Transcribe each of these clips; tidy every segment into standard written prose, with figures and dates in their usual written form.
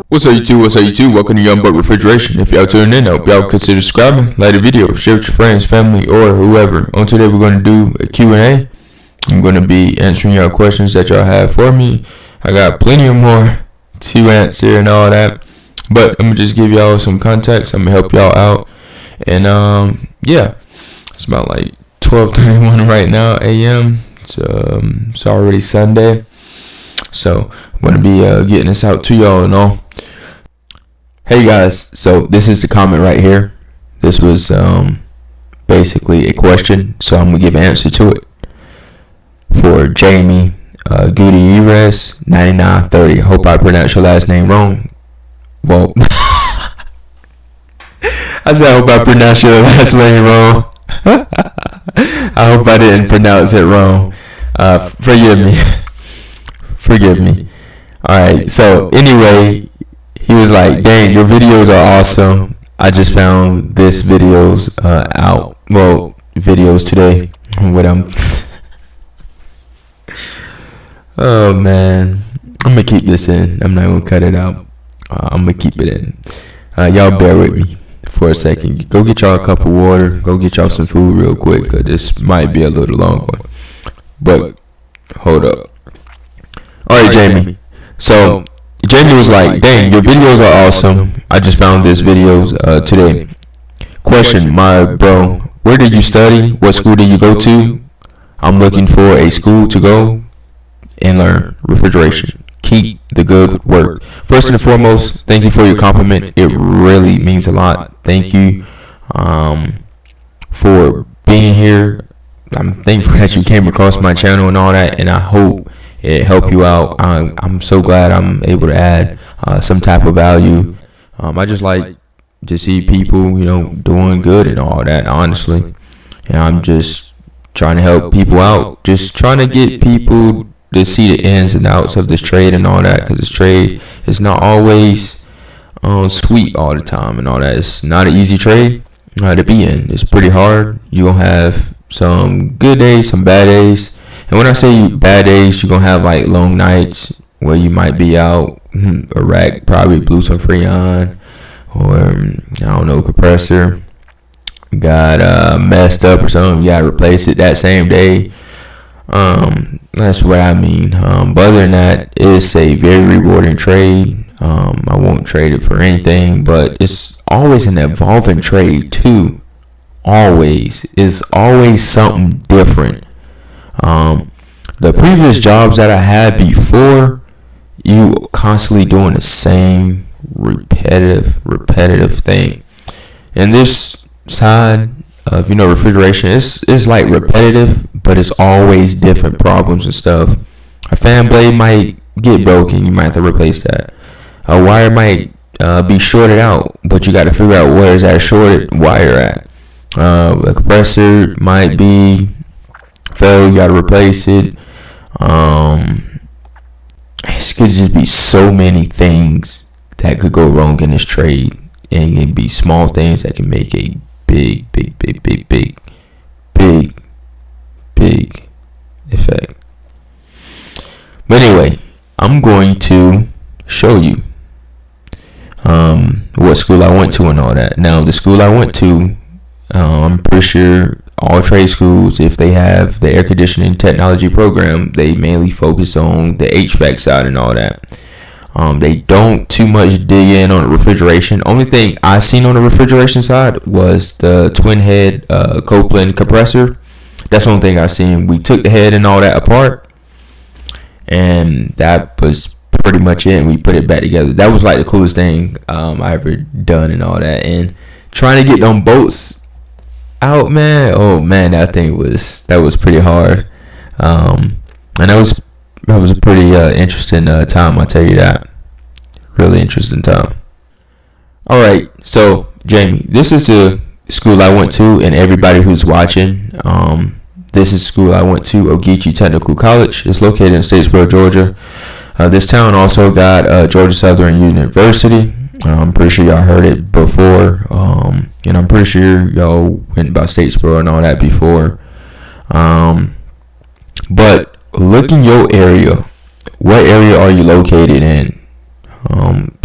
What's up YouTube, what's up YouTube, welcome to Young Buck Refrigeration. If y'all tuning in, I hope y'all consider subscribing, like the video, share with your friends, family, or whoever. On today we're going to do a Q&A. I'm going to be answering y'all questions that y'all have for me. I got plenty of more to answer and all that, but I'm going to just give y'all some context. I'm going to help y'all out. And yeah, it's about like 12:31 right now a.m. It's already Sunday. So I'm going to be getting this out to y'all and all. Hey guys, so this is the comment right here. This was basically a question, so I'm going to give an answer to it. For Jaime, Gutierrez 9930. Hope I pronounced your last name wrong. Well, I said I hope I pronounced your last name wrong. I hope I didn't pronounce it wrong. Forgive me. Alright, so anyway, he was like, dang, your videos are awesome. I just found this videos videos today. Oh man, I'm gonna keep this in. I'm not gonna cut it out. I'm gonna keep it in. Y'all bear with me for a second. Go get y'all a cup of water. Go get y'all some food real quick, cause this might be a little long one. But hold up. Alright, Jaime. So Jaime was like, dang, your videos are awesome. I just found this videos today. Question, my bro, where did you study? What school did you go to? I'm looking for a school to go and learn refrigeration. Keep the good work. First and foremost, thank you for your compliment. It really means a lot. Thank you for being here. I'm thankful that you came across my channel and all that, and I hope it helped you out. I'm so glad I'm able to add some type of value. I just like to see people, doing good and all that, honestly. And I'm just trying to help people out. Just trying to get people to see the ins and outs of this trade and all that. Because this trade is not always sweet all the time and all that. It's not an easy trade to be in. It's pretty hard. You're going to have some good days, some bad days. And when I say bad days, you're going to have like long nights where you might be out. A rack probably blew some freon, or I don't know, compressor got messed up or something. You got to replace it that same day. That's what I mean. But other than that, it's a very rewarding trade. I won't trade it for anything, but it's always an evolving trade too. It's always something different. The previous jobs that I had before, you constantly doing the same repetitive thing. And this side of refrigeration, it's like repetitive, but it's always different problems and stuff. A fan blade might get broken, you might have to replace that. A wire might be shorted out, but you got to figure out where is that shorted wire at. A compressor might be failed, you got to replace it. It could just be so many things that could go wrong in this trade, and it can be small things that can make a big effect. But anyway, I'm going to show you what school I went to and all that. Now, the school I went to, I'm pretty sure all trade schools, if they have the air conditioning technology program, they mainly focus on the HVAC side and all that. They don't too much dig in on the refrigeration. Only thing I seen on the refrigeration side was the twin head Copeland compressor. That's the only thing I seen. We took the head and all that apart, and that was pretty much it. And we put it back together. That was like the coolest thing I ever done and all that. And trying to get them bolts out, man. Oh man, that was pretty hard. And that was a pretty interesting time, I'll tell you that. Really interesting time. Alright, so Jaime, this is the school I went to, and everybody who's watching, this is school I went to, Ogeechee Technical College. It's located in Statesboro, Georgia. This town also got Georgia Southern University. I'm pretty sure y'all heard it before, and I'm pretty sure y'all went about Statesboro and all that before. But look in your area. What area are you located in?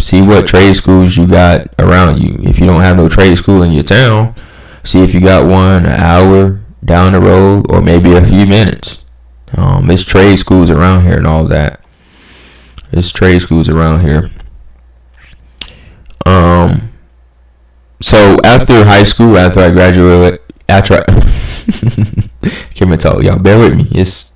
see what trade schools you got around you. If you don't have no trade school in your town, see if you got one an hour down the road or maybe a few minutes. It's trade schools around here and all that. It's trade schools around here. So after high school, after I graduated, can't even talk, y'all. Bear with me. It's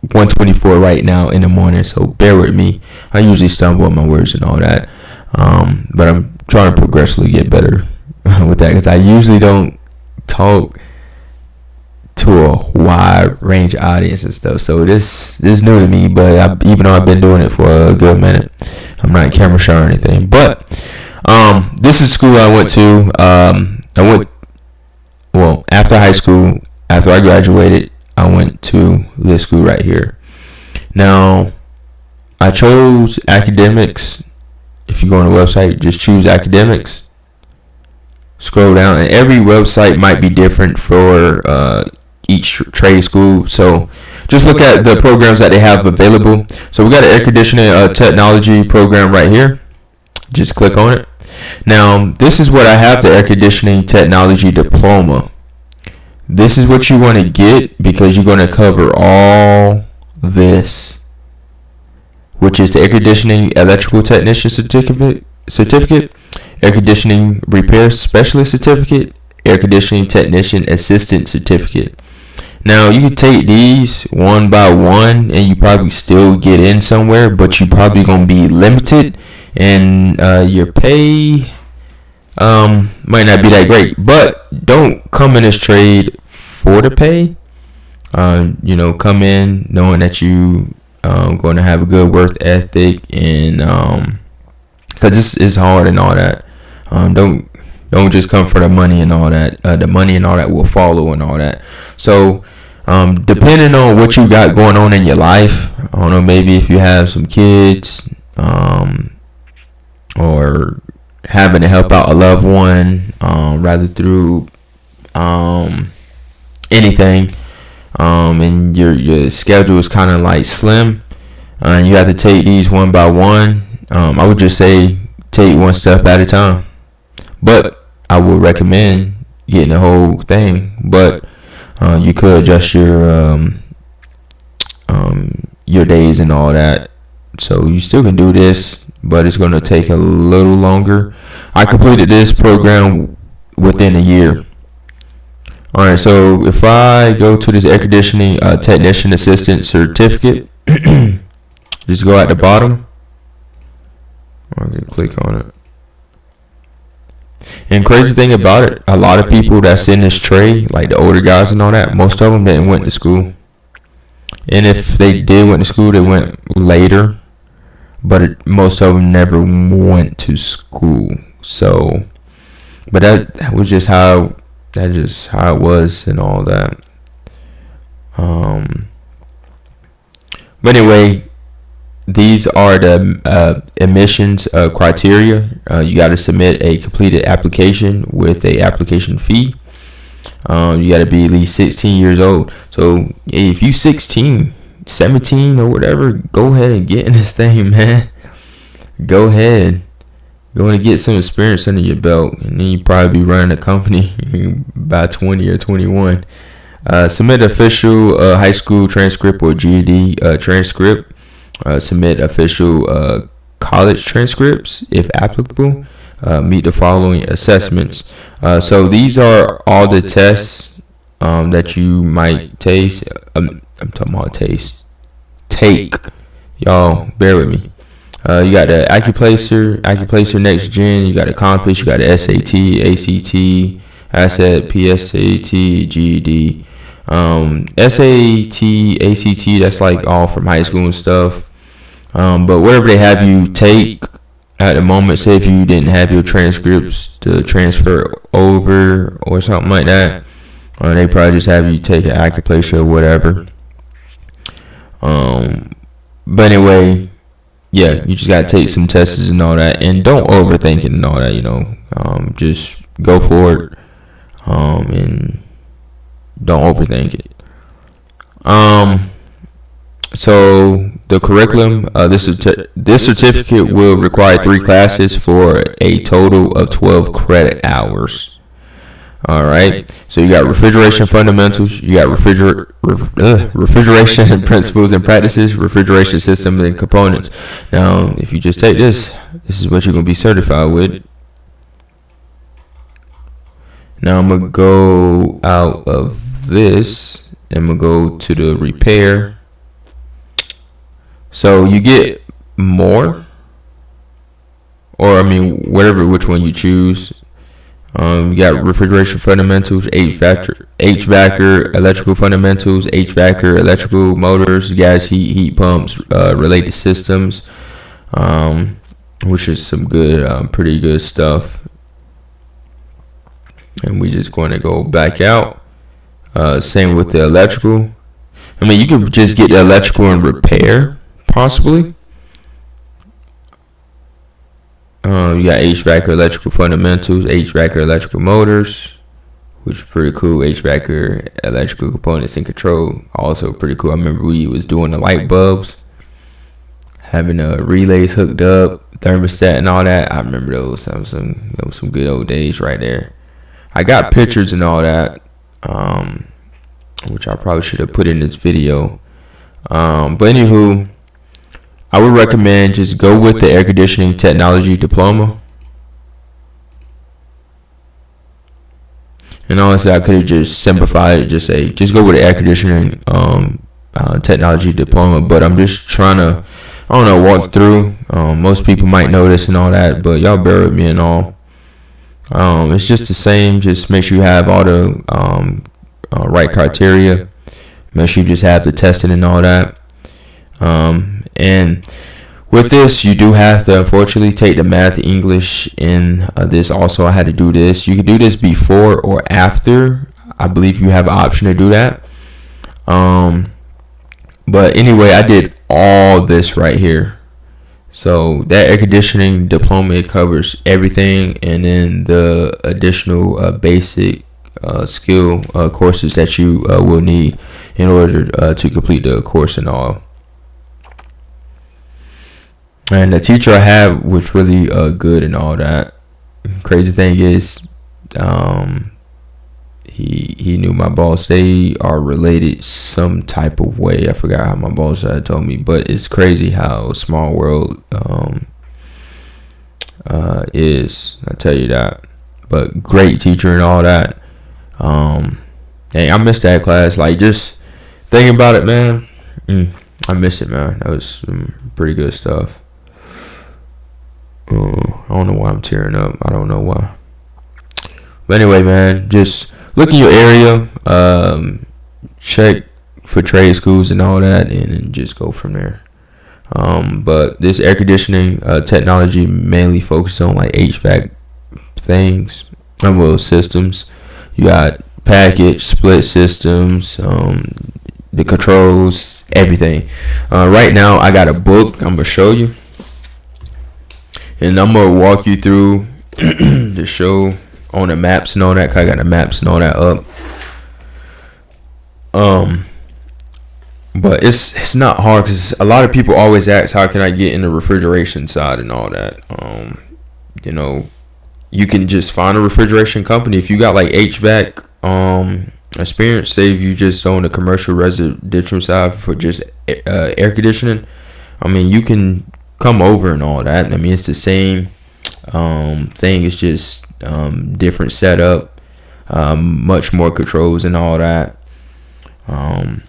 1:24 right now in the morning, so bear with me. I usually stumble on my words and all that, but I'm trying to progressively get better with that because I usually don't talk to a wide range audience and stuff. So this is new to me, but even though I've been doing it for a good minute, I'm not camera shy or anything. But this is school I went to. After high school, after I graduated, I went to this school right here. Now, I chose academics. If you go on the website, just choose academics. Scroll down, and every website might be different for each trade school. So just look at the programs that they have available. So we got an air conditioning technology program right here. Just click on it. Now, this is what I have, the air conditioning technology diploma. This is what you want to get because you're going to cover all this, which is the air conditioning electrical technician certificate, air conditioning repair specialist certificate, air conditioning technician assistant certificate. Now, you can take these one by one and you probably still get in somewhere, but you probably going to be limited and your pay might not be that great. But don't come in this trade for the pay. Come in knowing that you going to have a good work ethic, and because it's hard and all that. Don't just come for the money and all that. The money and all that will follow and all that. So depending on what you got going on in your life, I don't know, maybe if you have some kids, or having to help out a loved one, rather through anything, and your schedule is kind of like slim, and you have to take these one by one. I would just say take one step at a time, but I would recommend getting the whole thing. But you could adjust your days and all that, so you still can do this, but it's going to take a little longer. I completed this program within a year. Alright, so if I go to this air conditioning technician assistant certificate, just go at the bottom. I'm going to click on it. And crazy thing about it, a lot of people that's in this trade, like the older guys and all that, most of them didn't went to school. And if they did went to school, they went later. But most of them never went to school. So, but that was just how it was and all that. But anyway, these are the admissions criteria. You got to submit a completed application with a application fee. You got to be at least 16 years old. So if you 16, 17 or whatever, go ahead and get in this thing, man. Go ahead. You want to get some experience under your belt, and then you probably be running a company by 20 or 21. Submit official high school transcript or GED transcript. Submit official college transcripts if applicable. Meet the following assessments. So these are all the tests that you might taste. I'm talking about take. Y'all, bear with me. You got the Acuplacer Next Gen. You got the Compass. You got the SAT, ACT, ASSET, PSAT, GED. SAT, ACT, that's like all from high school and stuff. But whatever they have you take at the moment, say if you didn't have your transcripts to transfer over or something like that, they probably just have you take an Acuplacer or whatever. But anyway, yeah, you just gotta take some tests and all that, and don't overthink it and all that. Just go for it, and don't overthink it. So the curriculum, this certificate will require 3 classes for a total of 12 credit hours. All right, so you got refrigeration fundamentals, you got refrigeration principles and practices, refrigeration systems and components. Now, if you just take this is what you're gonna be certified with. Now I'm gonna go out of this and I'm gonna go to the repair. So you get more, or which one you choose. You got refrigeration fundamentals, HVACR, electrical fundamentals, HVACR, electrical motors, gas, heat pumps, related systems, which is some good, pretty good stuff. And we just going to go back out. Same with the electrical. You could just get the electrical and repair, possibly. You got HVACR electrical fundamentals, HVACR electrical motors, which is pretty cool. HVACR electrical components and control, also pretty cool. I remember we was doing the light bulbs, having relays hooked up, thermostat and all that. I remember those. That was some good old days right there. I got pictures and all that, which I probably should have put in this video. But anywho, I would recommend just go with the air conditioning technology diploma. And honestly, I could have just simplified it, just go with the air conditioning technology diploma. But I'm just trying to, walk through. Most people might know this and all that, but y'all bear with me and all. It's just the same. Just make sure you have all the right criteria. Make sure you just have the testing and all that. And with this, you do have to unfortunately take the math, English in this. Also, I had to do this. You can do this before or after. I believe you have an option to do that. But anyway, I did all this right here. So that air conditioning diploma, it covers everything, and then the additional basic skill courses that you will need in order to complete the course and all. And the teacher I had was really good and all that. Crazy thing is, he knew my boss. They are related some type of way. I forgot how my boss had told me, but it's crazy how small world is. I tell you that. But great teacher and all that. Hey, I missed that class. Like, just thinking about it, man. I miss it, man. That was some pretty good stuff. I don't know why I'm tearing up. I don't know why. But anyway, man, just look in your area, check for trade schools and all that, and then just go from there. But this air conditioning technology mainly focuses on like HVAC things, systems. You got package, split systems, the controls, everything. Right now, I got a book I'm gonna show you. And I'm going to walk you through the show on the maps and all that. 'Cause I got the maps and all that up. But it's not hard, because a lot of people always ask, how can I get in the refrigeration side and all that? You can just find a refrigeration company. If you got like HVAC experience, say if you just on the commercial residential side for just air conditioning, you can come over and all that. It's the same thing. It's just different setup, much more controls and all that. I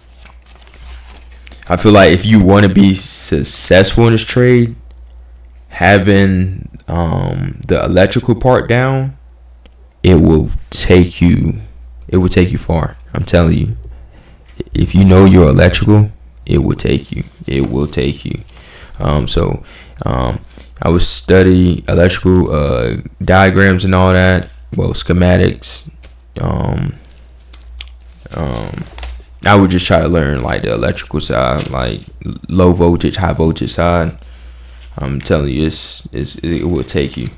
feel like if you want to be successful in this trade, having the electrical part down, it will take you far. I'm telling you. If you know your electrical, it will take you. I would study electrical diagrams and all that. Well, schematics. I would just try to learn like the electrical side, like low voltage, high voltage side. I'm telling you, it will take you.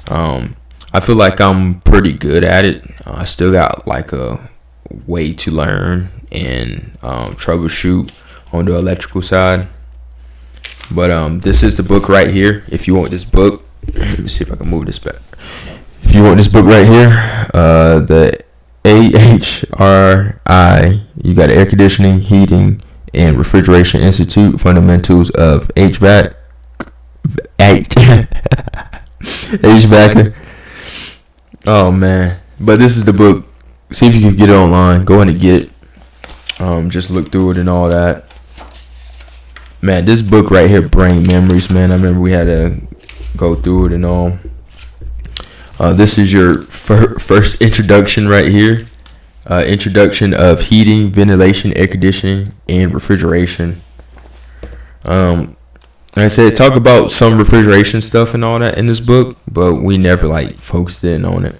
I feel like I'm pretty good at it. I still got like a way to learn and troubleshoot on the electrical side. But this is the book right here. If you want this book, let me see if I can move this back. If you want this book right here, the AHRI, you got Air Conditioning, Heating, and Refrigeration Institute, Fundamentals of HVAC. HVAC. Oh man. But this is the book. See if you can get it online. Go ahead and get it. Just look through it and all that. Man, this book right here bring memories, man. I remember we had to go through it and all. This is your first introduction right here. Introduction of heating, ventilation, air conditioning, and refrigeration. Like I said, talk about some refrigeration stuff and all that in this book, but we never like focused in on it.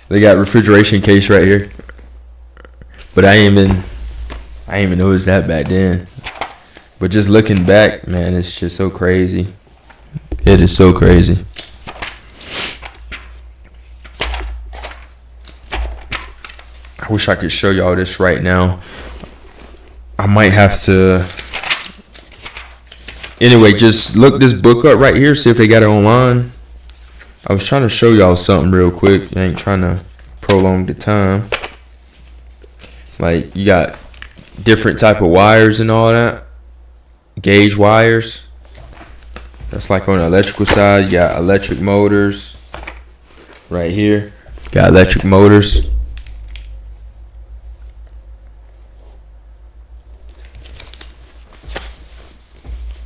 They got refrigeration case right here, but I ain't even noticed that back then. But just looking back, man, it's just so crazy. It is so crazy. I wish I could show y'all this right now. I might have to. Anyway, just look this book up right here. See if they got it online. I was trying to show y'all something real quick. I ain't trying to prolong the time. Like, you got different type of wires and all that. Gauge wires. That's like on the electrical side. You got electric motors right here. Got electric motors.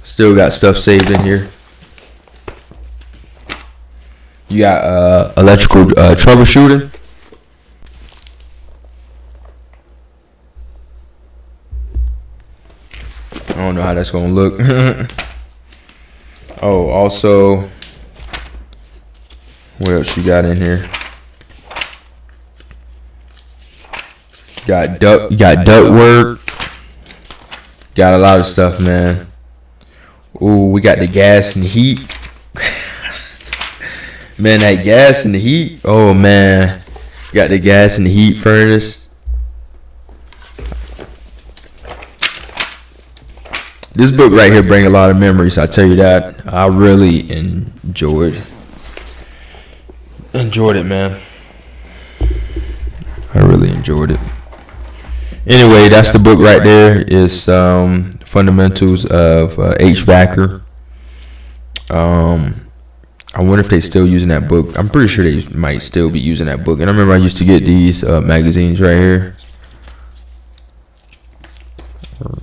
Still got stuff saved in here. You got electrical troubleshooting. I don't know how that's gonna look. Oh, also, what else you got in here? Got duct work. Got a lot of stuff, man. Ooh, we got the gas and heat. Man, that gas and the heat. Oh man, got the gas and the heat furnace. This book right here bring a lot of memories. I tell you that. I really enjoyed it, man. I really enjoyed it. Anyway, that's the book right there. It's Fundamentals of HVACR. I wonder if they still using that book. I'm pretty sure they might still be using that book. And I remember I used to get these magazines right here.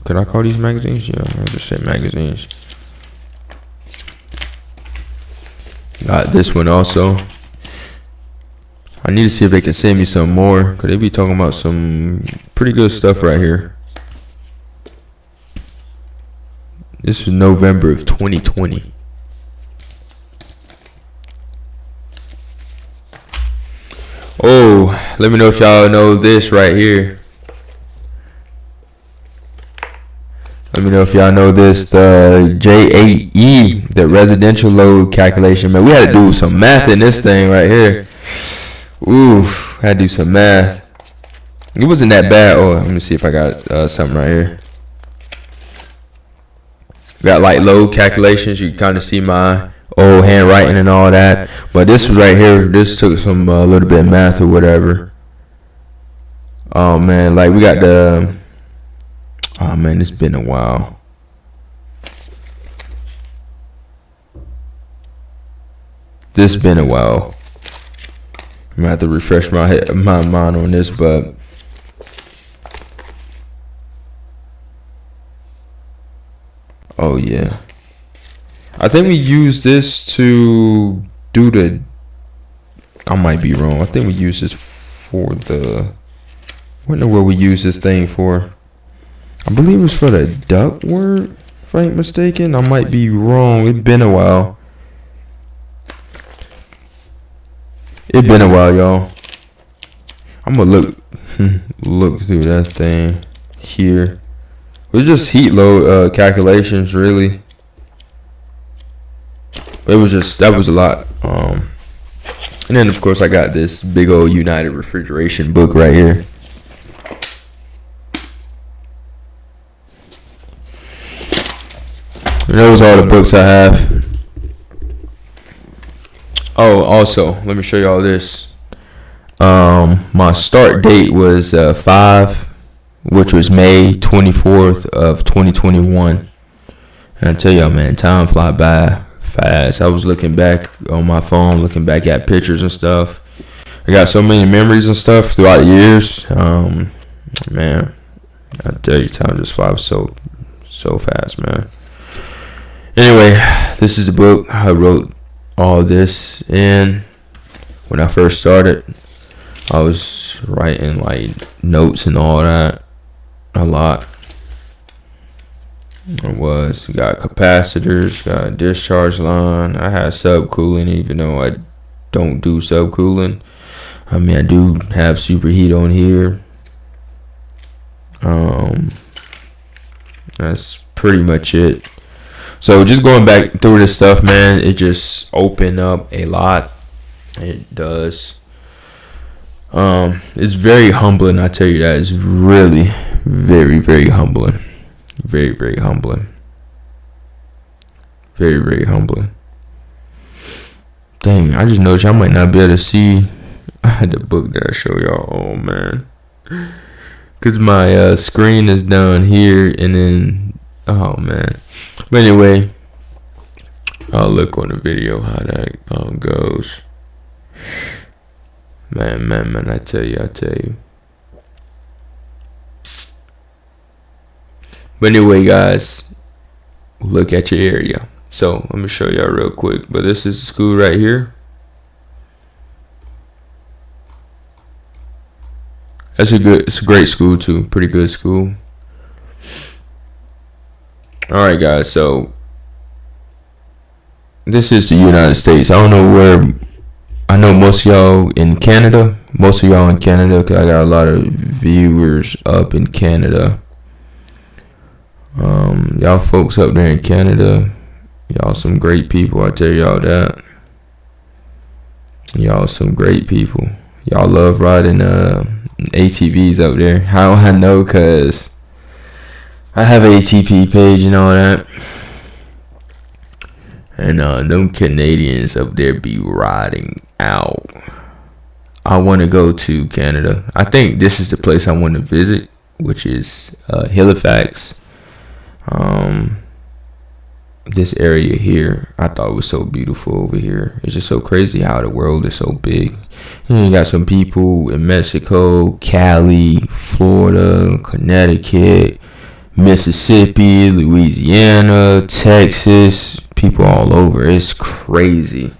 Could I call these magazines? Yeah, I'll just say magazines. Got this one also. I need to see if they can send me some more, because they be talking about some pretty good stuff right here. This was November of 2020. Oh, let me know if y'all know this right here. Let me know if y'all know this, the JAE, the residential load calculation. Man, we had to do some math in this thing right here. Oof, had to do some math. It wasn't that bad. Oh, let me see if I got something right here. Got like load calculations. You can kind of see my old handwriting and all that. But this was right here. This took some little bit of math or whatever. Oh man, like we got the. Oh man, it's been a while. This been a while. I'm gonna have to refresh my mind on this, but oh yeah, I think we used this to do the. I might be wrong. I think we used this for the. I don't know what we used this thing for. I believe it was for the duct work, if I ain't mistaken. I might be wrong. It's been a while. It's been a while, y'all. I'm gonna look through that thing here. It was just heat load calculations, really. It was just, that was a lot. And then of course I got this big old United Refrigeration book right here. Those are all the books I have. Oh, also, let me show y'all this. My start date was 5, which was May 24th of 2021. And I tell y'all, man, time fly by fast. I was looking back on my phone, looking back at pictures and stuff. I got so many memories and stuff throughout the years. Man, I tell you, time just flies so fast, man. Anyway, this is the book. I wrote all this in. When I first started, I was writing like notes and all that a lot. Got capacitors, got a discharge line. I had subcooling, even though I don't do subcooling. I mean, I do have superheat on here. That's pretty much it. So just going back through this stuff, man, it just opened up a lot. It does. It's very humbling, I tell you that. It's really very, very humbling. Very, very humbling. Very, very humbling. Dang, I just noticed I might not be able to see the book that I show y'all. Oh, man. Because my screen is down here, and then, oh, man. But anyway, I'll look on the video how that goes. Man, I tell you. But anyway, guys, look at your area. So let me show y'all real quick. But this is the school right here. It's a great school too. Pretty good school. Alright, guys, so this is the United States. I don't know where. I know most of y'all in Canada. Because I got a lot of viewers up in Canada. Y'all folks up there in Canada, y'all some great people. I tell y'all that. Y'all some great people. Y'all love riding ATVs up there. How I know? Cause I have an ATV page and all that. And them Canadians up there be riding out. I want to go to Canada. I think this is the place I want to visit, which is Halifax. This area here, I thought it was so beautiful over here. It's just so crazy how the world is so big. You got some people in Mexico, Cali, Florida, Connecticut, Mississippi, Louisiana, Texas, people all over. It's crazy.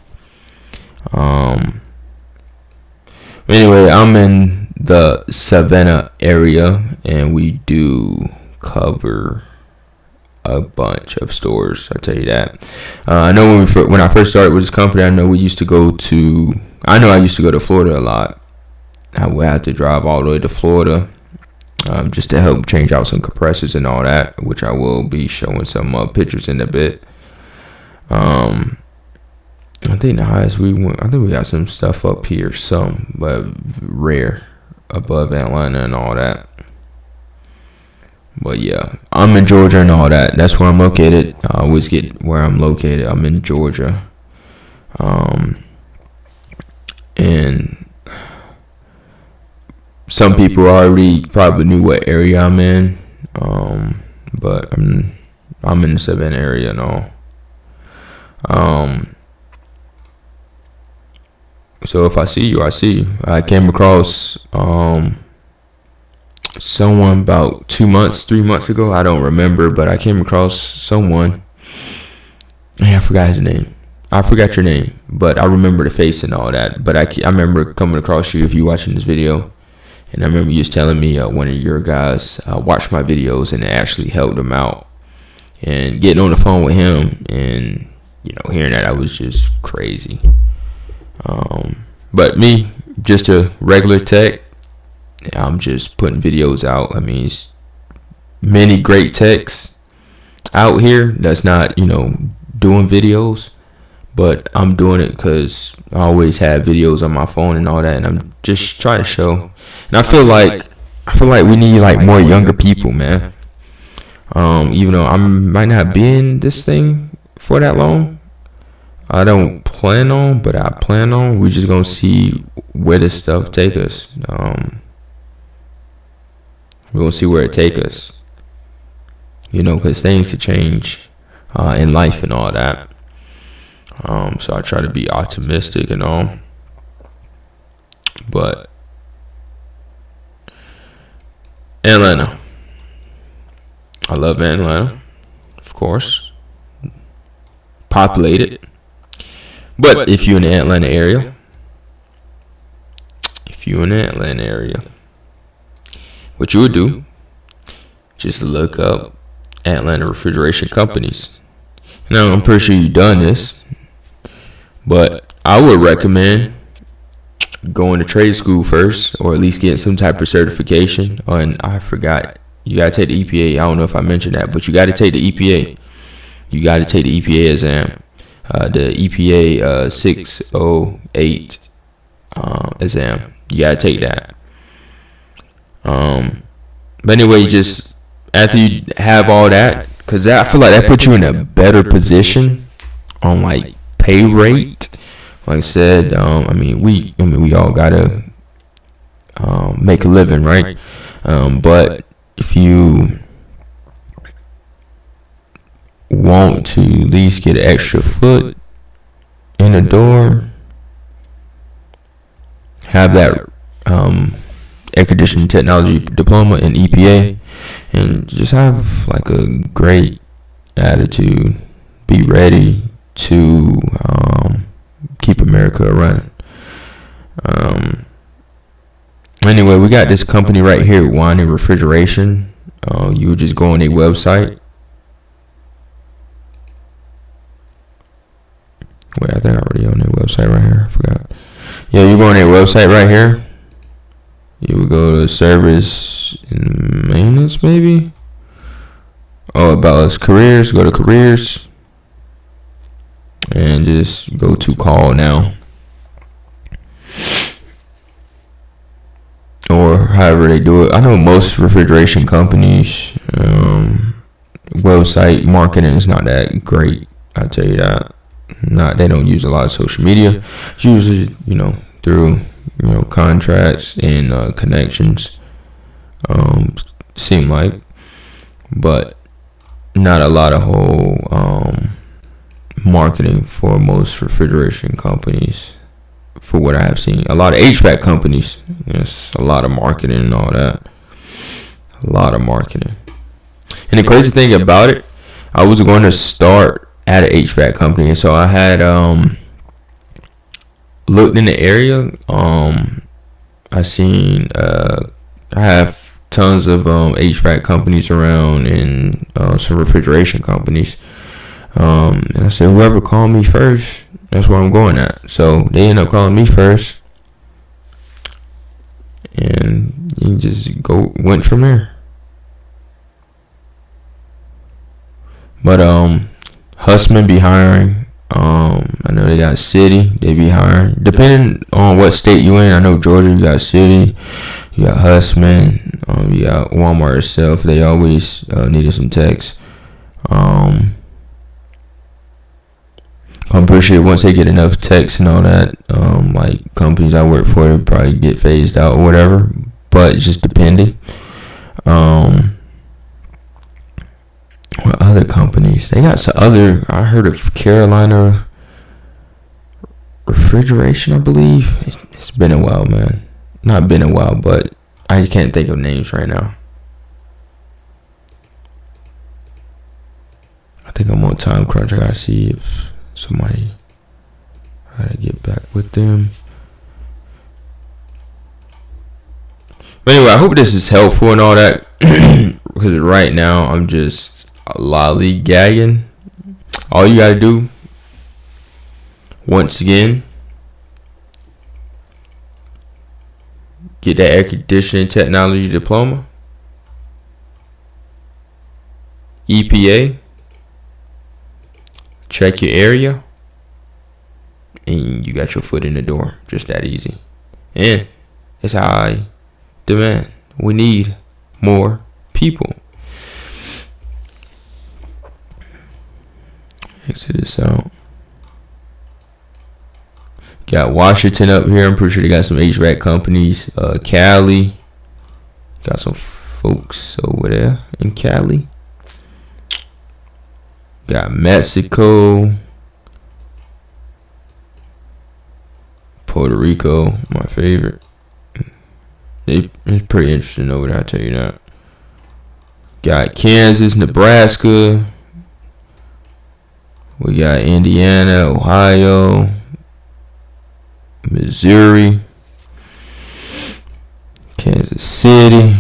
Anyway, I'm in the Savannah area, and we do cover a bunch of stores. I tell you that. I know when I first started with this company, I used to go to Florida a lot. I would have to drive all the way to Florida just to help change out some compressors and all that, which I will be showing some pictures in a bit. I think the highest we went, I think we got some stuff up here, but rare, above Atlanta and all that. But yeah, I'm in Georgia and all that. That's where I'm located. I always get where I'm located. I'm in Georgia. And some people already probably knew what area I'm in. But I'm in the Savannah area and all. So if I see you, I see you. I came across someone about 3 months ago. I don't remember, but I came across someone. I forgot his name. I forgot your name, but I remember the face and all that. But I remember coming across you if you watching this video. And I remember you was telling me one of your guys watched my videos and it actually helped him out. And getting on the phone with him and, hearing that, I was just crazy. But me, just a regular tech, I'm just putting videos out. I mean, many great techs out here that's not, doing videos. But I'm doing it because I always have videos on my phone and all that, and I'm just trying to show. And I feel like we need more younger people, man. Even though I might not be in this thing for that long, I don't plan on, but I plan on. We're just gonna see where this stuff take us. We're gonna see where it take us. Because things could change in life and all that. So I try to be optimistic and all. But Atlanta, I love Atlanta, of course. Populated. But if you're in the Atlanta area, what you would do, just look up Atlanta refrigeration companies. Now, I'm pretty sure you've done this, but I would recommend going to trade school first, or at least getting some type of certification. And I forgot, you got to take the EPA. I don't know if I mentioned that, but you got to take the EPA. You got to take the EPA exam. The EPA 608 exam. You got to take that. But anyway, just after you have all that, because I feel like that puts you in a better position on like pay rate. Like I said, we all gotta make a living, right? But if you want to at least get an extra foot in the door, have that air conditioning technology diploma in EPA, and just have like a great attitude, be ready to keep America running. Anyway, we got this company right here, Wine and Refrigeration. You would just go on their website. Wait, I think I already on their website right here. I forgot. Yeah, you go on their website right here. You would go to service and maintenance, maybe. Oh, about us careers. Go to careers. And just go to call now. Or however they do it. I know most refrigeration companies, website marketing is not that great. I'll tell you that. They don't use a lot of social media. It's usually, through, contracts and connections. Seem like. But not a lot of whole marketing for most refrigeration companies, for what I have seen. A lot of HVAC companies, yes, a lot of marketing and all that. A lot of marketing. And the crazy thing about it, I was going to start at an HVAC company, and so I had looked in the area. I seen I have tons of HVAC companies around, and some refrigeration companies. And I said, whoever called me first, that's where I'm going at. So they ended up calling me first, and you just went from there. But Husman be hiring. I know they got City. They be hiring. Depending on what state you in. I know Georgia, you got City. You got Husman. You got Walmart itself. They always needed some techs. I'm pretty sure once they get enough techs and all that, like companies I work for, they probably get phased out or whatever. But it's just depending. What other companies? They got some other. I heard of Carolina Refrigeration, I believe. It's been a while, man. Not been a while, but I can't think of names right now. I think I'm on time crunch. I gotta see if somebody how to get back with them. But anyway, I hope this is helpful and all that. Because right now I'm just lollygagging. All you gotta do, once again, get that air conditioning technology diploma, EPA, check your area, and you got your foot in the door. Just that easy. And it's high demand. We need more people. Exit this out. Got Washington up here. I'm pretty sure they got some HVAC companies. Cali. Got some folks over there in Cali. Got Mexico. Puerto Rico, my favorite. It's pretty interesting over there, I'll tell you that. Got Kansas, Nebraska. We got Indiana, Ohio, Missouri, Kansas City.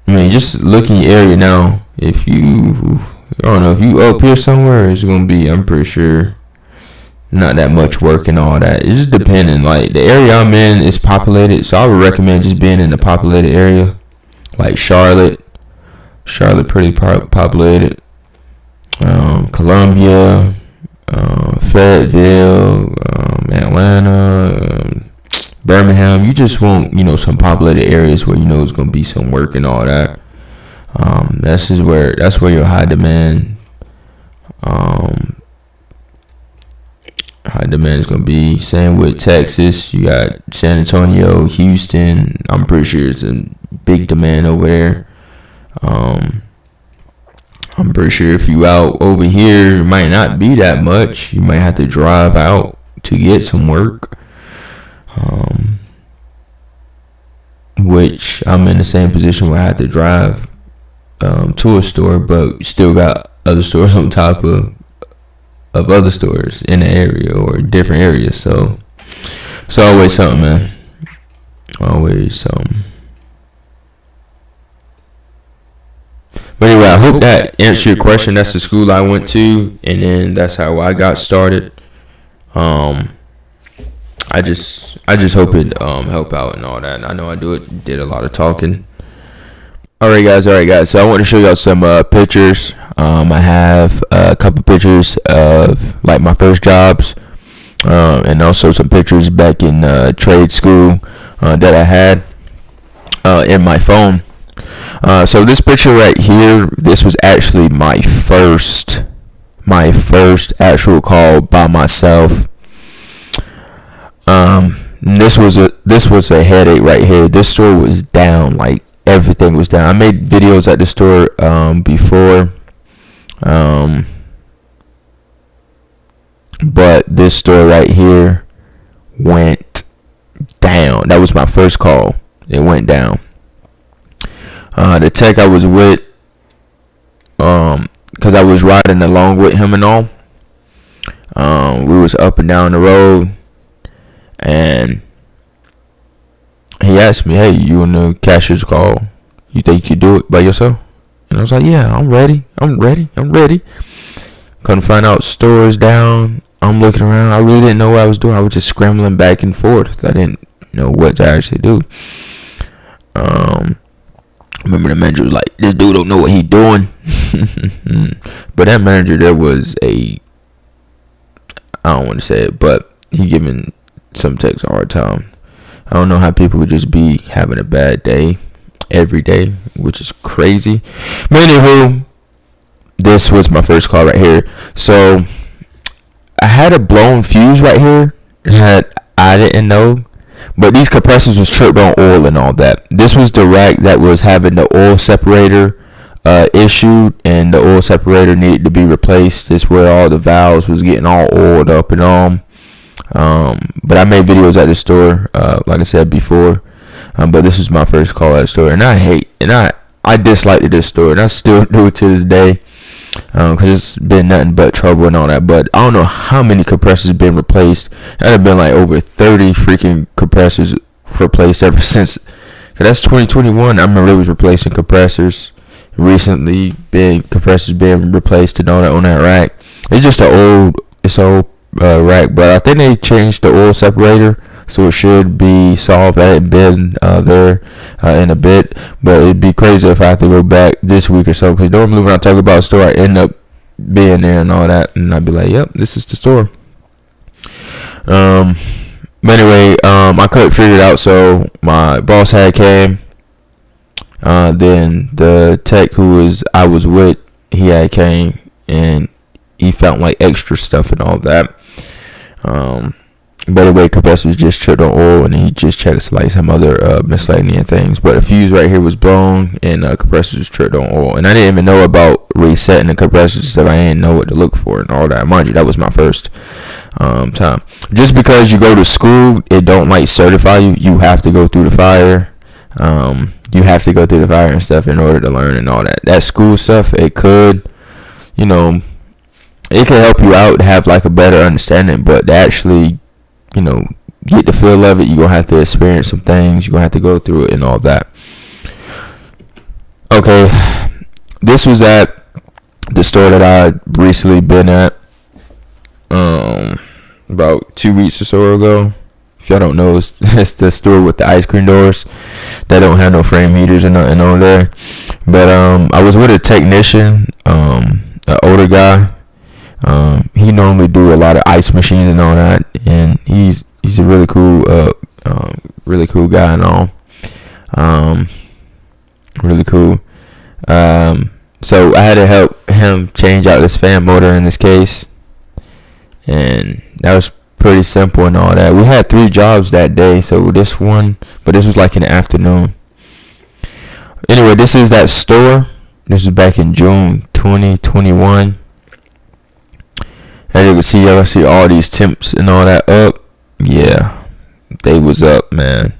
I mean, just look in your area now. If you, I don't know, if you up here somewhere, it's gonna be, I'm pretty sure, not that much work and all that. It's just depending. Like, the area I'm in is populated, so I would recommend just being in the populated area, like Charlotte. Charlotte pretty populated. Columbia, Fayetteville, Atlanta, Birmingham. You just want, some populated areas where it's gonna be some work and all that. That's where your high demand is gonna be. Same with Texas. You got San Antonio, Houston. I'm pretty sure it's a big demand over there. I'm pretty sure if you out over here, it might not be that much. You might have to drive out to get some work. Which I'm in the same position where I have to drive to a store, but still got other stores on top of other stores in the area or different areas. So it's always something, man. Always something. But anyway, I hope that answered your question. That's the school I went to, and then that's how I got started. I just hope it help out and all that. And I know I did a lot of talking. All right, guys. So I want to show y'all some pictures. I have a couple pictures of like my first jobs, and also some pictures back in trade school that I had in my phone. So this picture right here, this was actually my first actual call by myself. This was a headache right here. This store was down, like everything was down. I made videos at the store before, but this store right here went down. That was my first call. It went down. The tech I was with, because I was riding along with him and all, we was up and down the road, and he asked me, "Hey, you on the cashier's call? You think you could do it by yourself?" And I was like, "Yeah, I'm ready. Couldn't find out stores down. I'm looking around. I really didn't know what I was doing. I was just scrambling back and forth. I didn't know what to actually do. Remember the manager was like, "This dude don't know what he doing." But that manager there was I don't want to say it, but he giving some techs a hard time. I don't know how people could just be having a bad day every day, which is crazy. But anywho, this was my first call right here. So I had a blown fuse right here that I didn't know. But these compressors was tripped on oil and all that. This was the rack that was having the oil separator issued, and the oil separator needed to be replaced. This is where all the valves was getting all oiled up and on. But I made videos at the store, like I said before. But this was my first call at the store, and I disliked this store, and I still do it to this day. Because it's been nothing but trouble and all that. But I don't know how many compressors have been replaced. That have been like over 30 freaking compressors replaced ever since. Cause that's 2021. I remember it was replacing compressors recently. Big compressors being replaced and all that on that rack. It's just an old rack. But I think they changed the oil separator, so it should be solved. I hadn't been there in a bit, but it'd be crazy if I have to go back this week or so, because normally when I talk about a store, I end up being there and all that, and I'd be like, "Yep, this is the store." But anyway, I couldn't figure it out, so my boss had came. Then the tech I was with, he had came, and he found like extra stuff and all that. By the way, compressor was just tripped on oil, and he just checked like some other miscellaneous things. But a fuse right here was blown, and compressor was tripped on oil. And I didn't even know about resetting the compressor stuff. I didn't know what to look for and all that. Mind you, that was my first time. Just because you go to school, it don't like certify you. You have to go through the fire. You have to go through the fire and stuff in order to learn and all that. That school stuff, it could, it can help you out, have like a better understanding, but to actually get the feel of it, you're gonna have to experience some things, you're gonna have to go through it and all that. Okay, this was at the store that I recently been at about 2 weeks or so ago. If y'all don't know, it's the store with the ice cream doors that don't have no frame heaters or nothing on there. But I was with a technician, an older guy. He normally do a lot of ice machines and all that, and he's a really cool guy and all. Really cool. So I had to help him change out this fan motor in this case, and that was pretty simple and all that. We had 3 jobs that day, so this was like in the afternoon. Anyway, this is that store. This is back in June 2021. As you can see, y'all see all these temps and all that up. Yeah, they was up, man.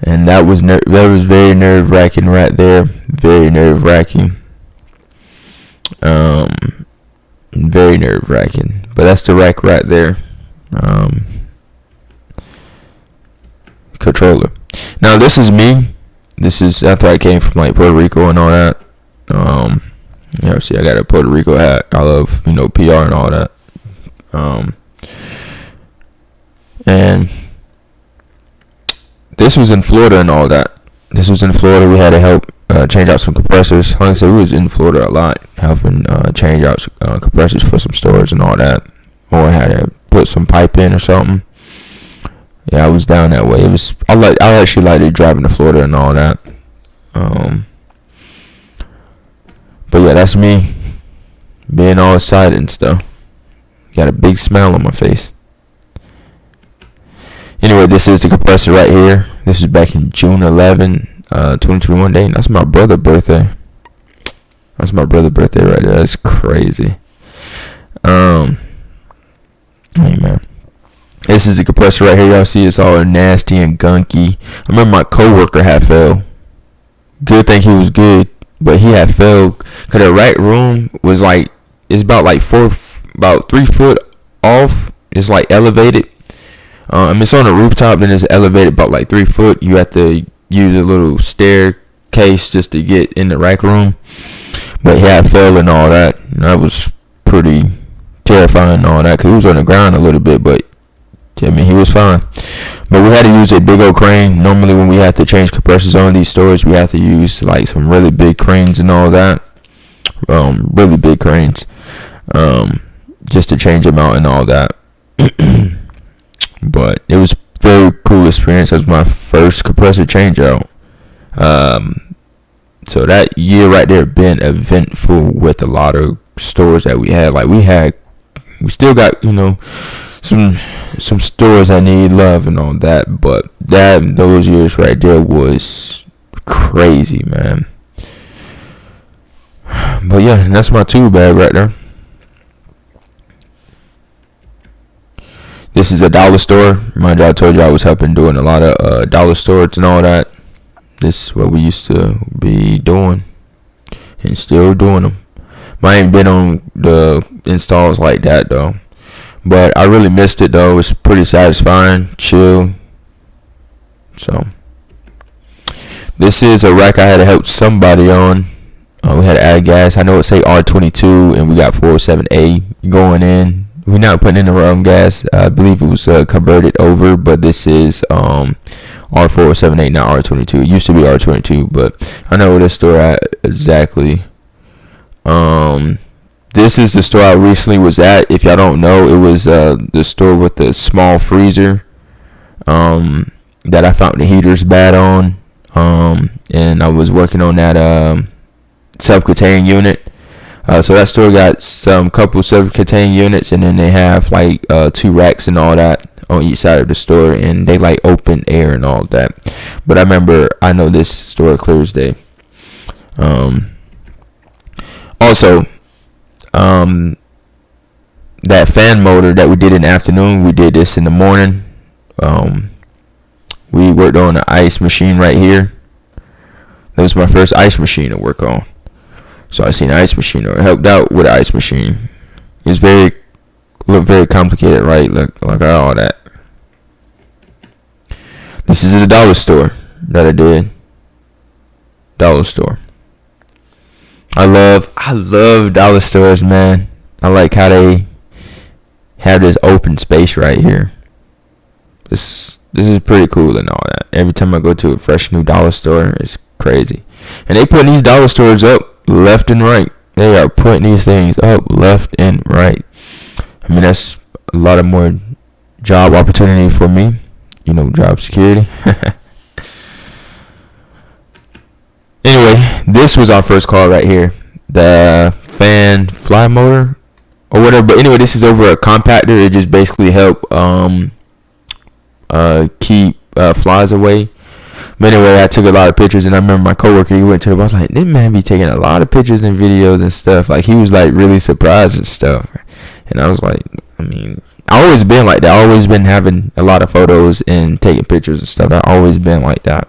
And that was very nerve-wracking right there. Very nerve-wracking. Very nerve-wracking. But that's the rack right there. Controller. Now this is me. This is after I came from like Puerto Rico and all that. See, I got a Puerto Rico hat. I love PR and all that. And this was in Florida and all that. This was in Florida. We had to help change out some compressors. Like I said, we was in Florida a lot, helping change out compressors for some stores and all that. Or I had to put some pipe in or something. Yeah, I was down that way. I actually like driving to Florida and all that. But yeah, that's me being all excited and stuff. Got a big smile on my face. Anyway, this is the compressor right here. This is back in June 11, 2021 day. That's my brother's birthday. That's my brother's birthday right there. That's crazy. Hey man, this is the compressor right here. Y'all see it's all nasty and gunky. I remember my coworker had fell. Good thing he was good, but he had fell because the right room was like, it's about 3 foot off. It's like elevated. It's on a rooftop, then it's elevated about like 3 foot. You have to use a little staircase just to get in the rack room. But he had fell and all that. And that was pretty terrifying and all that, because he was on the ground a little bit, but I mean, he was fine. But we had to use a big old crane. Normally when we have to change compressors on these stores, we have to use like some really big cranes and all that. Really big cranes. Just to change them out and all that. But it was very cool experience. That was my first compressor change out. So that year right there been eventful with a lot of stores that we had. Like we still got some stores that need love and all that, but those years right there was crazy, man. But yeah, that's my tool bag right there. This is a dollar store. Mind you, I told you I was helping doing a lot of dollar stores and all that. This is what we used to be doing and still doing them. I ain't been on the installs like that though, but I really missed it though. It's pretty satisfying, chill. So this is a rack I had to help somebody on. We had to add gas. I know it say R22 and we got 407A going in. We're not putting in the wrong gas. I believe it was converted over, but this is R478, not R22. It used to be R22, but I know where this store at exactly. This is the store I recently was at. If y'all don't know, it was the store with the small freezer that I found the heaters bad on, and I was working on that self-contained unit. So that store got some couple self-contained units, and then they have like 2 racks and all that on each side of the store, and they like open air and all that. But I know this store clear as day. Also, that fan motor that we did in the afternoon, we did this in the morning. We worked on the ice machine right here. That was my first ice machine to work on. So I seen an ice machine, or helped out with the ice machine. It's looked very complicated, right? Look at all that. This is the dollar store that I did. Dollar store. I love dollar stores, man. I like how they have this open space right here. This is pretty cool and all that. Every time I go to a fresh new dollar store, it's crazy. And they putting these dollar stores up left and right. They are putting these things up left and right. I mean, that's a lot of more job opportunity for me. Job security. Anyway, this was our first call right here. The fan fly motor or whatever. But anyway, this is over a compactor. It just basically help keep flies away. But anyway, I took a lot of pictures, and I remember my coworker, he went to the bar, I was like, this man be taking a lot of pictures and videos and stuff. Like, he was like really surprised and stuff. And I was like, I always been like that. I always been having a lot of photos and taking pictures and stuff. I always been like that.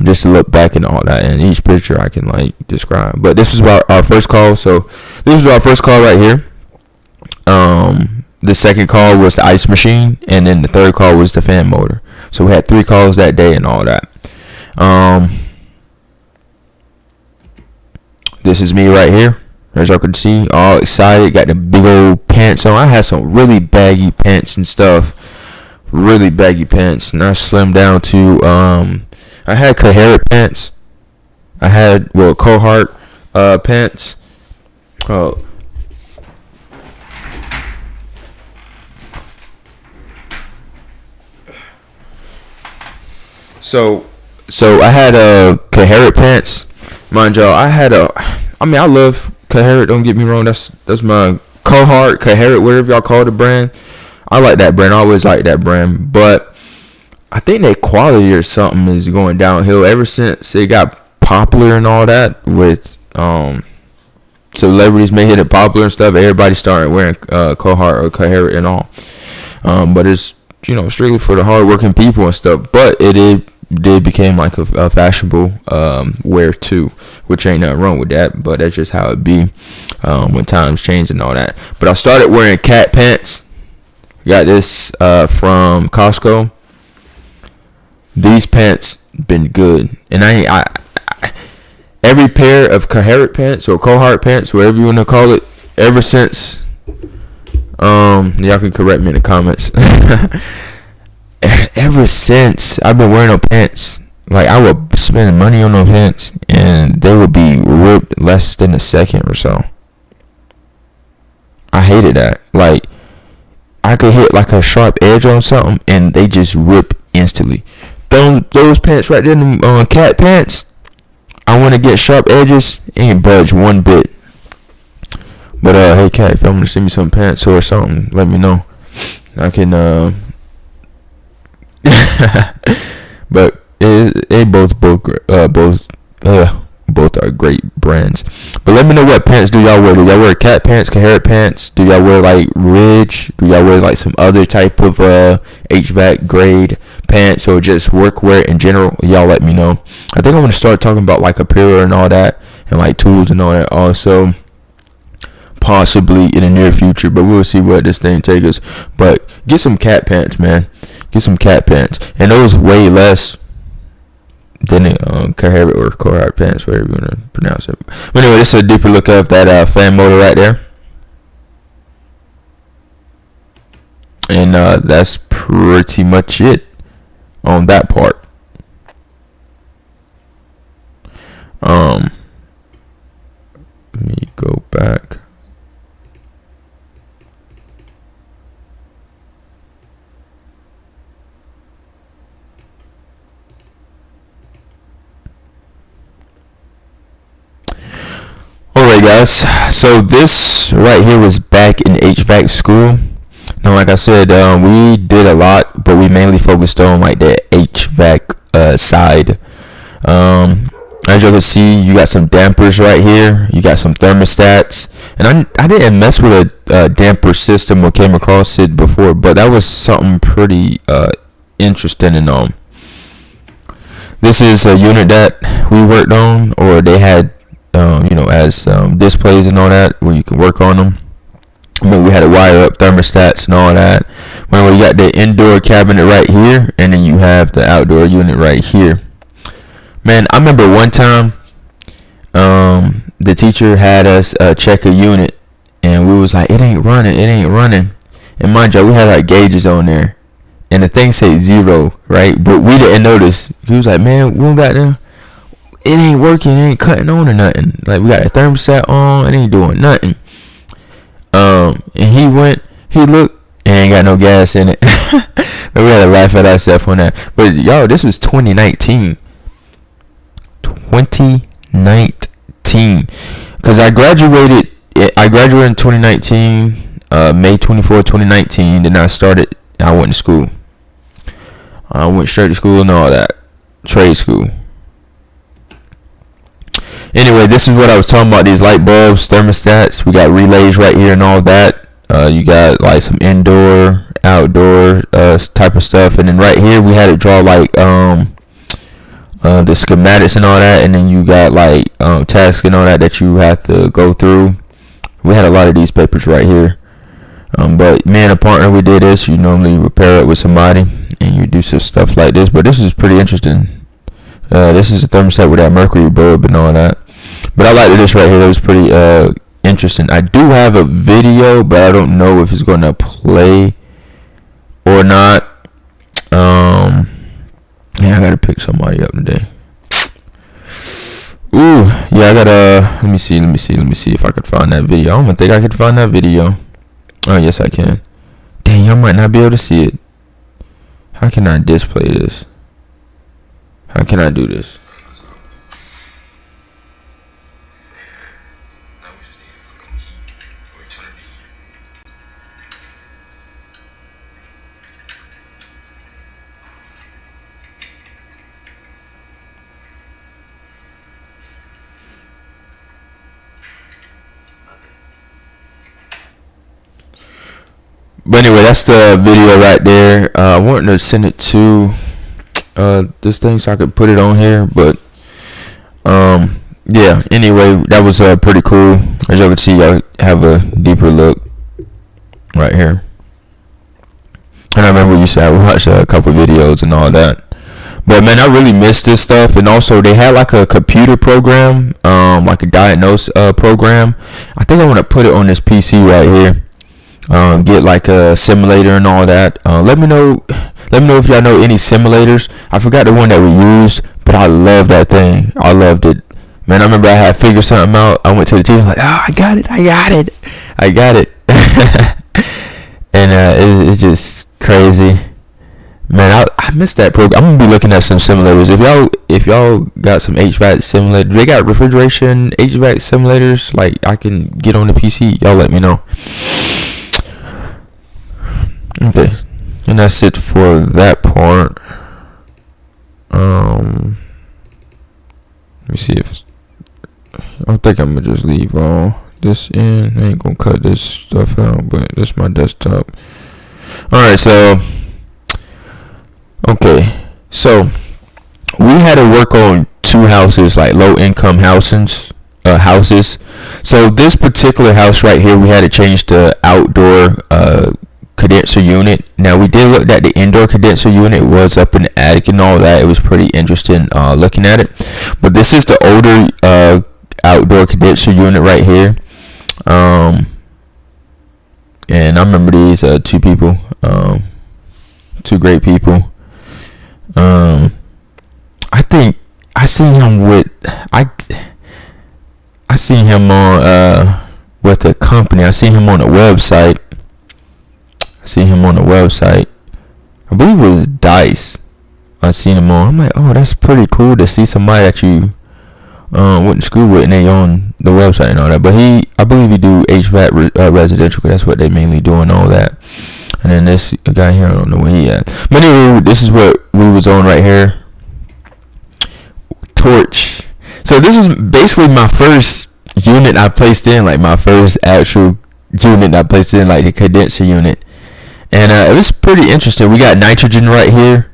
Just to look back and all that, and each picture I can like describe. But this was our first call. So this was our first call right here. The second call was the ice machine, and then the third call was the fan motor. So we had 3 calls that day and all that. This is me right here, as y'all can see, all excited. Got the big old pants on. I had some really baggy pants and stuff. Really baggy pants, and I slimmed down to I had Coherent pants. I had Cohart pants. So I had Coherent pants. Mind y'all, I love Coherent, don't get me wrong. That's my Cohart, Coherent, whatever y'all call the brand. I like that brand. I always like that brand. But I think their quality or something is going downhill ever since it got popular and all that with celebrities making it popular and stuff. Everybody started wearing Cohart or Coherent and all. But it's strictly for the hardworking people and stuff. But it did became like a fashionable wear too, which ain't nothing wrong with that. But that's just how it be when times change and all that. But I started wearing cat pants. Got this from Costco. These pants been good, and I every pair of Coherent pants or Cohart pants, whatever you want to call it, ever since y'all can correct me in the comments. Ever since I've been wearing those pants, like I would spend money on those pants, and they would be ripped less than a second or so. I hated that. Like I could hit like a sharp edge on something, and they just rip instantly. Those pants right there, cat pants, I want to get sharp edges, ain't budge one bit. But hey cat, if you want to send me some pants or something, let me know. I can but it both are great brands. But let me know, what pants do y'all wear? Do y'all wear cat pants, Coherent pants? Do y'all wear like Ridge? Do y'all wear like some other type of HVAC grade pants, or just workwear in general? Y'all let me know. I think I'm gonna start talking about like apparel and all that, and like tools and all that also, possibly in the near future, but we'll see where this thing takes us. But get some cat pants, man. Get some cat pants, and those way less than Coherent or Cohart pants, whatever you want to pronounce it. But anyway, this is a deeper look of that fan motor right there, and that's pretty much it on that part. Let me go back. Alright guys, so this right here was back in HVAC school. Now, like I said, we did a lot, but we mainly focused on like the HVAC side. As you can see, you got some dampers right here. You got some thermostats, and I didn't mess with a damper system or came across it before, but that was something pretty interesting. And this is a unit that we worked on, or they had, as displays and all that, where you can work on them. But we had to wire up thermostats and all that. When we got the indoor cabinet right here, and then you have the outdoor unit right here. Man, I remember one time, the teacher had us check a unit, and we was like, it ain't running. And mind you, we had our gauges on there, and the thing said 0, right? But we didn't notice. He was like, man, we don't got them. It ain't working. It ain't cutting on or nothing. Like, we got the thermostat on. It ain't doing nothing. And he looked, and ain't got no gas in it. We had to laugh at ourselves on that. But yo, this was 2019. 2019, because I graduated in 2019, May 24, 2019. Then I went to school. I went straight to school and all that, trade school. Anyway, this is what I was talking about, these light bulbs, thermostats. We got relays right here and all that. You got like some indoor, outdoor type of stuff. And then right here we had to draw like the schematics and all that, and then you got like tasks and all that you have to go through. We had a lot of these papers right here, but me and a partner, we did this. You normally repair it with somebody, and you do some stuff like this. But this is pretty interesting. This is a thermostat with that mercury bulb and all that. But I liked this right here. It was pretty interesting. I do have a video, but I don't know if it's going to play or not. Yeah, I gotta pick somebody up today. Ooh, yeah, I gotta. Let me see if I could find that video. I don't think I could find that video. Oh, yes, I can. Dang, I might not be able to see it. How can I display this? How can I do this? But anyway, that's the video right there. I wanted to send it to this thing so I could put it on here, but yeah. Anyway, that was pretty cool. As you can see, I have a deeper look right here. And I remember we used to watch a couple videos and all that. But man, I really missed this stuff. And also, they had like a computer program, like a diagnose program. I think I want to put it on this PC right here. Get like a simulator and all that. Let me know if y'all know any simulators. I forgot the one that we used, but I love that thing. I loved it, man. I remember I had figured something out. I went to the team like, oh, I got it. And it's just crazy, man. I missed that program. I'm gonna be looking at some simulators. If y'all got some HVAC simulators, they got refrigeration HVAC simulators, like I can get on the PC. Y'all let me know. Okay, and that's it for that part. Let me see if I think I'm gonna just leave all this in. I ain't gonna cut this stuff out, but this is my desktop. Alright, so we had to work on 2 houses, like low income houses. So this particular house right here, we had to change the outdoor condenser unit. Now we did look at the indoor condenser unit, was up in the attic and all that. It was pretty interesting looking at it. But this is the older outdoor condenser unit right here. And I remember these 2 people, 2 great people. I think I seen him with I seen him on with the company. I seen him on the website. I believe it was Dice. I seen him on. I'm like, oh, that's pretty cool to see somebody that you went to school with, and they on the website and all that. But I believe he do HVAC residential, because that's what they mainly do and all that. And then this guy here, I don't know where he at. But anyway, this is what we was on right here. Torch. So this is basically my first unit I placed in, like my first actual unit I placed in, like the condenser unit. And it was pretty interesting. We got nitrogen right here.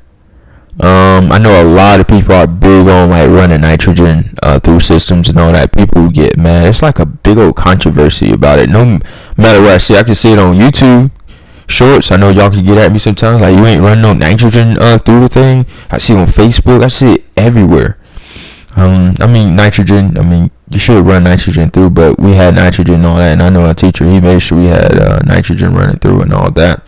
I know a lot of people are big on like running nitrogen through systems and all that. People get mad. It's like a big old controversy about it. No matter what I see, I can see it on YouTube shorts. I know y'all can get at me sometimes, like, you ain't running no nitrogen through the thing. I see it on Facebook. I see it everywhere. I mean, nitrogen, you should run nitrogen through, but we had nitrogen and all that, and I know our teacher, he made sure we had nitrogen running through and all that.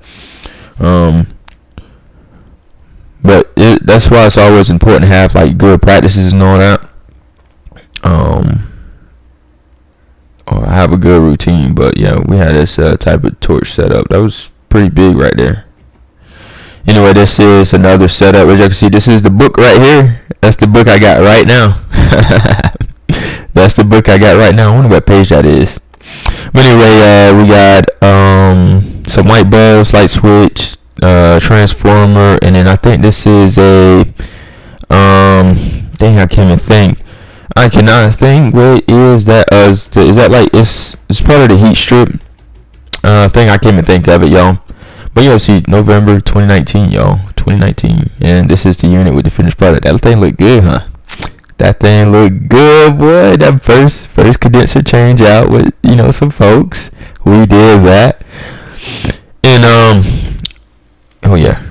But that's why it's always important to have like good practices and all that. Or have a good routine. But yeah, we had this type of torch setup. That was pretty big right there. Anyway, this is another setup. As you can see, this is the book right here. That's the book I got right now. That's the book I got right now. I wonder what page that is. But anyway, we got some light bulbs, light switch, transformer, and then I think this is a dang, I can't even think. I cannot think what is that. Is that like it's part of the heat strip thing? I can't even think of it, y'all. But y'all see, November 2019, y'all, 2019, and this is the unit with the finished product. That thing look good, huh? That thing look good, boy. That first condenser change out with some folks. We did that, and oh yeah.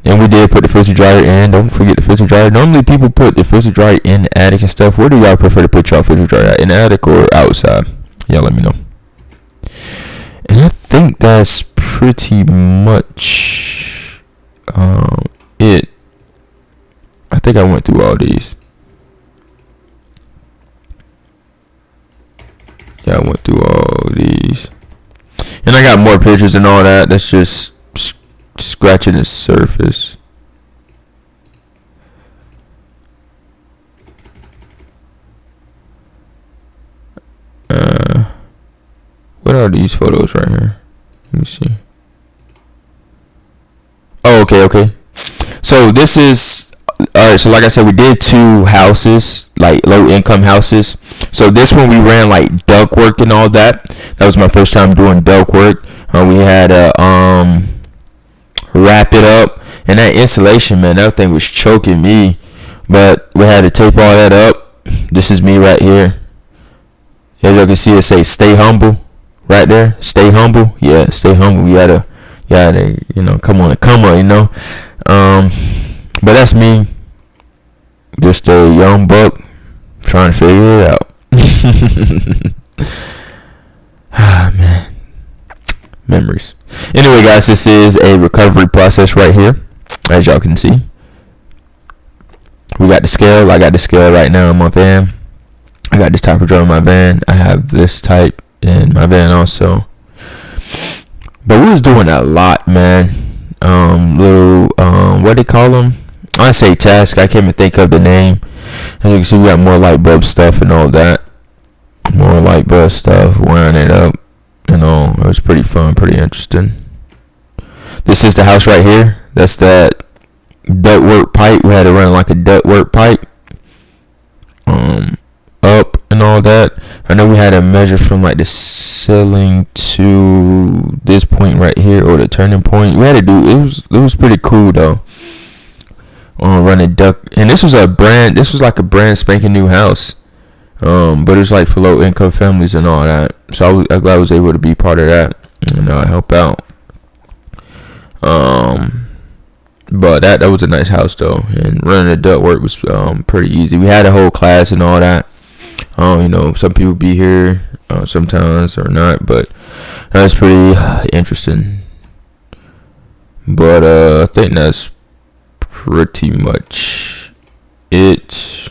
And we did put the filter dryer in. Don't forget the filter dryer. Normally people put the filter dryer in the attic and stuff. Where do y'all prefer to put y'all filter dryer at? In the attic or outside? Y'all let me know. And I think that's pretty much it. I think I went through all these. Yeah, I went through all these. And I got more pictures and all that. That's just scratching the surface. What are these photos right here? Let me see. Oh, okay. So this is alright. So like I said, we did 2 houses, like low income houses. So this one we ran like duct work and all that. That was my first time doing duct work. We had a wrap it up, and that insulation, man, that thing was choking me, but we had to tape all that up. This is me right here. As you can see, it say stay humble right there. Stay humble. Yeah, stay humble. You gotta come on, but that's me, just a young buck trying to figure it out. Ah, man, memories. Anyway, guys, this is a recovery process right here. As y'all can see, we got the scale. I got the scale right now in my van. I got this type of drum in my van. I have this type in my van also. But we was doing a lot, man. What they call them? I say task. I can't even think of the name. As you can see, we got more light bulb stuff and all that. More light bulb stuff, wiring it up. It was pretty fun, pretty interesting. This is the house right here. That's that ductwork pipe. We had to run like a ductwork pipe up and all that. I know we had to measure from like the ceiling to this point right here, or the turning point. We had to do it was pretty cool though. Running duct, and this was like a brand spanking new house. But it's like for low income families and all that. So I'm glad I was able to be part of that and help out. But that was a nice house though, and running the duct work was pretty easy. We had a whole class and all that. Some people be here sometimes or not, but that's pretty interesting. But I think that's pretty much it.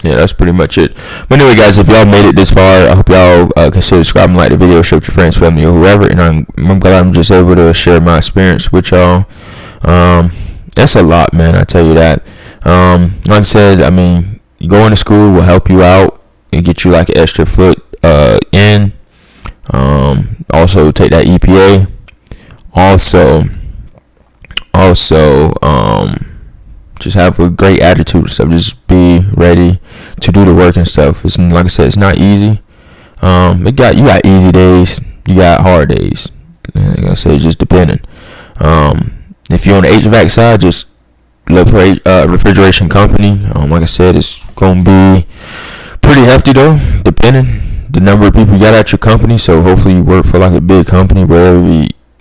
Yeah, that's pretty much it. But anyway, guys, if y'all made it this far, I hope y'all consider subscribing, like the video, share with your friends, family, or whoever. And I'm glad I'm just able to share my experience with y'all. That's a lot, man. I tell you that. Like I said, I mean, going to school will help you out and get you like an extra foot in. Also take that EPA. Also, just have a great attitude and stuff. Just be ready to do the work and stuff. It's like I said, it's not easy. You got easy days, you got hard days. Like I said, it's just depending. If you're on the HVAC side, just look for a refrigeration company. Like I said, it's gonna be pretty hefty though, depending the number of people you got at your company. So hopefully you work for like a big company where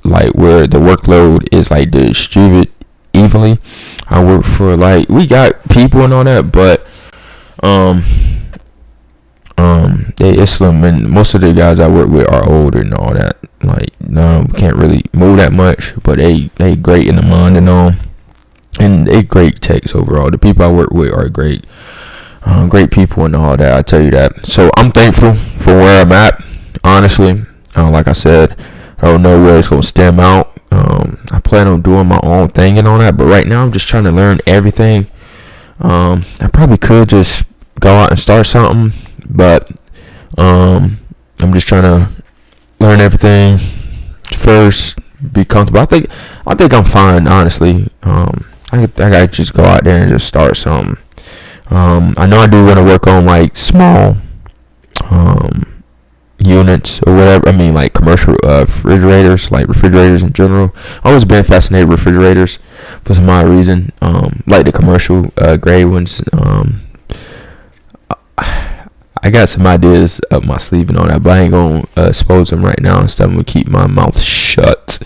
where the workload is like distributed evenly. I work for we got people and all that, but it's slim, and most of the guys I work with are older and all that. Can't really move that much, but they great in the mind and all, and they great techs overall. The people I work with are great people and all that. I tell you that. So I'm thankful for where I'm at. Honestly, like I said, I don't know where it's gonna stem out. I plan on doing my own thing and all that, but right now I'm just trying to learn everything. I probably could just go out and start something, but I'm just trying to learn everything first, be comfortable. I think I'm fine, honestly. I gotta just go out there and just start something. I know I do want to work on like small units or whatever. I mean, like commercial refrigerators, like refrigerators in general. I've always been fascinated with refrigerators for some odd reason. Like the commercial grade ones. I got some ideas up my sleeve and all that, but I ain't gonna expose them right now and stuff. I'm gonna keep my mouth shut.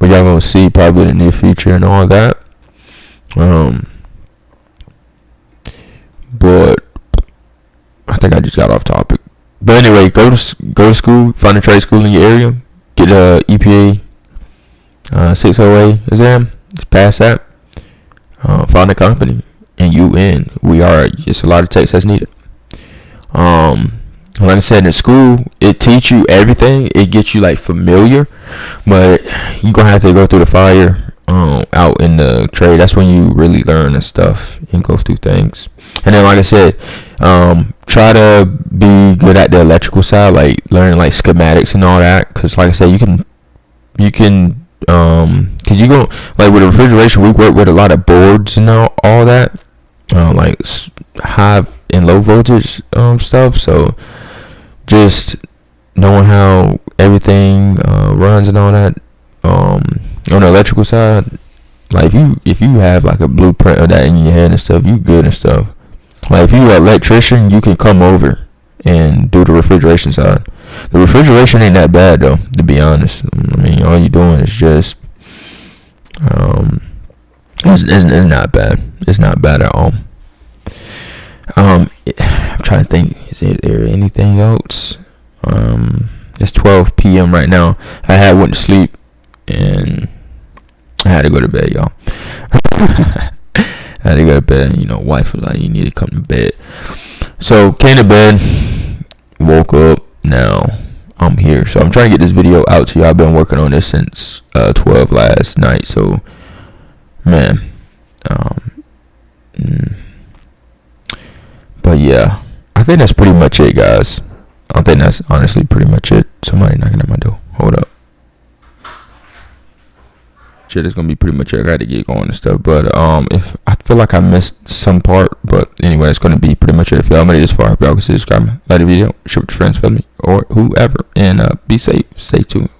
But y'all gonna see probably in the near future and all that. But I think I just got off topic. But anyway, go to school, find a trade school in your area, get a EPA 608 exam, just pass that, find a company, and you in. We are just a lot of techs that's needed. Like I said, in school, it teach you everything. It gets you like familiar, but you gonna have to go through the fire out in the trade. That's when you really learn and stuff and go through things. And then, like I said, try to be good at the electrical side, like learning like schematics and all that. Cause like I said, you can, cause you go like with refrigeration, we work with a lot of boards and all that, like high and low voltage stuff. So just knowing how everything runs and all that on the electrical side, like if you have like a blueprint of that in your head and stuff, you good and stuff. Like if you're an electrician, you can come over and do the refrigeration side. The refrigeration ain't that bad though, to be honest. I mean, all you're doing is just it's not bad. It's not bad at all. I'm trying to think, is there anything else? It's 12 p.m. right now. I went to sleep and I had to go to bed, y'all. I had to go to bed, and wife was like, you need to come to bed. So came to bed, woke up, now I'm here. So I'm trying to get this video out to you. I've been working on this since 12 last night. So man, but yeah, I think that's pretty much it, guys. I think that's honestly pretty much it. Somebody knocking at my door. Hold up. Shit, it's gonna be pretty much it. I got to get going and stuff. But if I feel like I missed some part, but anyway, it's gonna be pretty much it. If y'all made it this far, I hope y'all can subscribe, like the video, share with your friends, family, or whoever, and be safe. Stay tuned.